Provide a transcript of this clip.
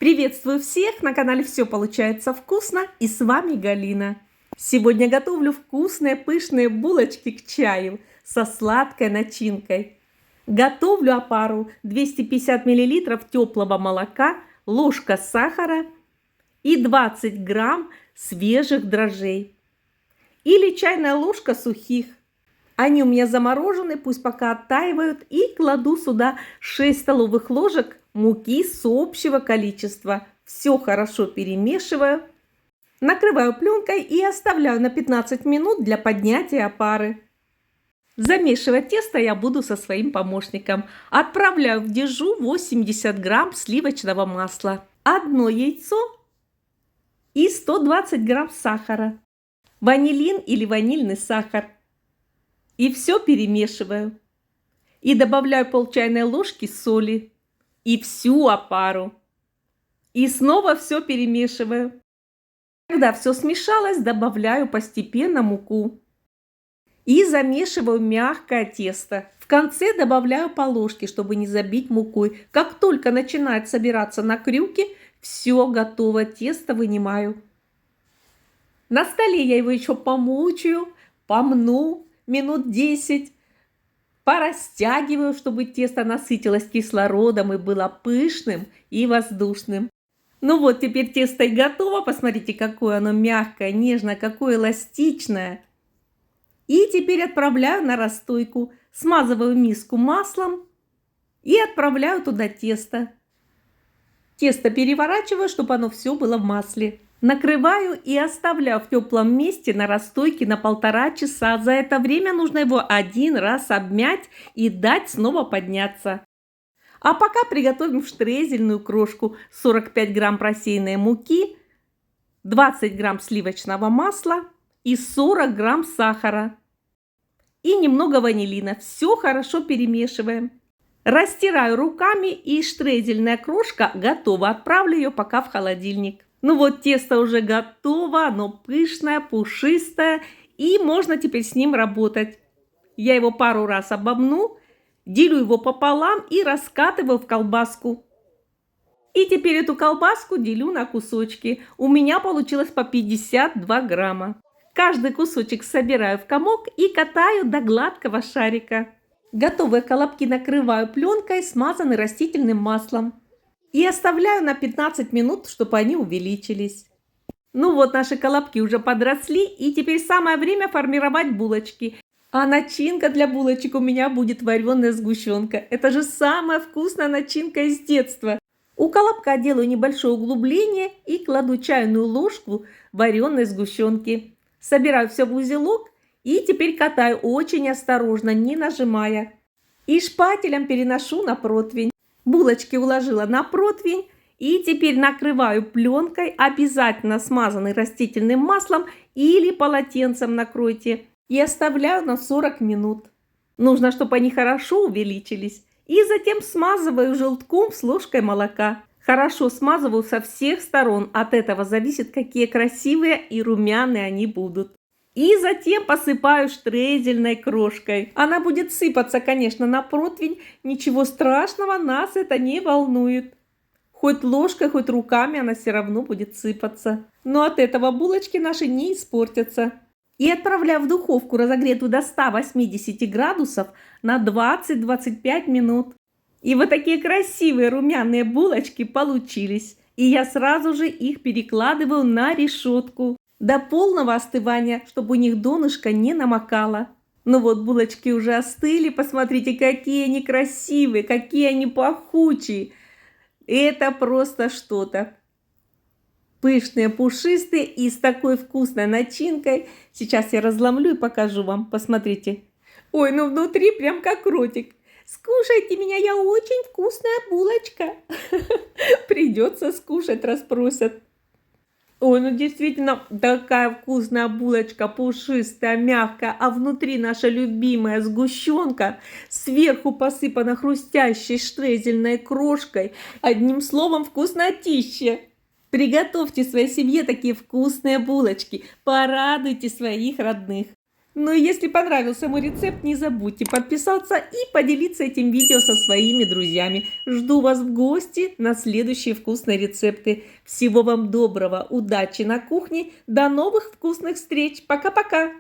Приветствую всех! На канале «Все получается вкусно» и с вами Галина. Сегодня готовлю вкусные пышные булочки к чаю со сладкой начинкой. Готовлю опару 250 мл теплого молока, ложка сахара и 20 грамм свежих дрожжей. Или чайная ложка сухих. Они у меня заморожены, пусть пока оттаивают. И кладу сюда 6 столовых ложек муки с общего количества. Все хорошо перемешиваю. Накрываю пленкой и оставляю на 15 минут для поднятия опары. Замешивать тесто я буду со своим помощником. Отправляю в дежу 80 грамм сливочного масла, 1 яйцо и 120 грамм сахара. Ванилин или ванильный сахар. И все перемешиваю. И добавляю пол чайной ложки соли. И всю опару. И снова все перемешиваю. Когда все смешалось, добавляю постепенно муку. И замешиваю мягкое тесто. В конце добавляю по ложке, чтобы не забить мукой. Как только начинает собираться на крюке, все готово, тесто вынимаю. На столе я его еще помучаю, помну минут 10. Порастягиваю, чтобы тесто насытилось кислородом и было пышным и воздушным. Ну вот, теперь тесто и готово. Посмотрите, какое оно мягкое, нежное, какое эластичное. И теперь отправляю на расстойку. Смазываю миску маслом и отправляю туда тесто. Тесто переворачиваю, чтобы оно все было в масле. Накрываю и оставляю в теплом месте на расстойке на 1,5 часа. За это время нужно его один раз обмять и дать снова подняться. А пока приготовим штрезельную крошку. 45 грамм просеянной муки, 20 грамм сливочного масла и 40 грамм сахара. И немного ванилина. Все хорошо перемешиваем. Растираю руками, и штрезельная крошка готова. Отправлю ее пока в холодильник. Ну вот, тесто уже готово, оно пышное, пушистое, и можно теперь с ним работать. Я его пару раз обомну, делю его пополам и раскатываю в колбаску. И теперь эту колбаску делю на кусочки. У меня получилось по 52 грамма. Каждый кусочек собираю в комок и катаю до гладкого шарика. Готовые колобки накрываю пленкой, смазанной растительным маслом. И оставляю на 15 минут, чтобы они увеличились. Ну вот, наши колобки уже подросли, и теперь самое время формировать булочки. А начинка для булочек у меня будет вареная сгущенка. Это же самая вкусная начинка из детства. У колобка делаю небольшое углубление и кладу чайную ложку вареной сгущенки. Собираю все в узелок и теперь катаю очень осторожно, не нажимая. И шпателем переношу на противень. Булочки уложила на противень и теперь накрываю пленкой, обязательно смазанной растительным маслом или полотенцем накройте, и оставляю на 40 минут. Нужно, чтобы они хорошо увеличились. И затем смазываю желтком с ложкой молока. Хорошо смазываю со всех сторон. От этого зависит, какие красивые и румяные они будут. И затем посыпаю штрезельной крошкой. Она будет сыпаться, конечно, на противень. Ничего страшного, нас это не волнует. Хоть ложкой, хоть руками она все равно будет сыпаться. Но от этого булочки наши не испортятся. И отправляю в духовку, разогретую до 180 градусов, на 20-25 минут. И вот такие красивые румяные булочки получились. И я сразу же их перекладываю на решетку. До полного остывания, чтобы у них донышко не намокало. Ну вот, булочки уже остыли. Посмотрите, какие они красивые, какие они пахучие. Это просто что-то. Пышные, пушистые и с такой вкусной начинкой. Сейчас я разломлю и покажу вам. Посмотрите. Ой, ну внутри прям как ротик. Скушайте меня, я очень вкусная булочка. Придется скушать, расспросят. Ой, ну действительно такая вкусная булочка, пушистая, мягкая, а внутри наша любимая сгущенка, сверху посыпана хрустящей штрезельной крошкой. Одним словом, вкуснотища. Приготовьте своей семье такие вкусные булочки, порадуйте своих родных. Ну и если понравился мой рецепт, не забудьте подписаться и поделиться этим видео со своими друзьями. Жду вас в гости на следующие вкусные рецепты. Всего вам доброго, удачи на кухне, до новых вкусных встреч. Пока-пока!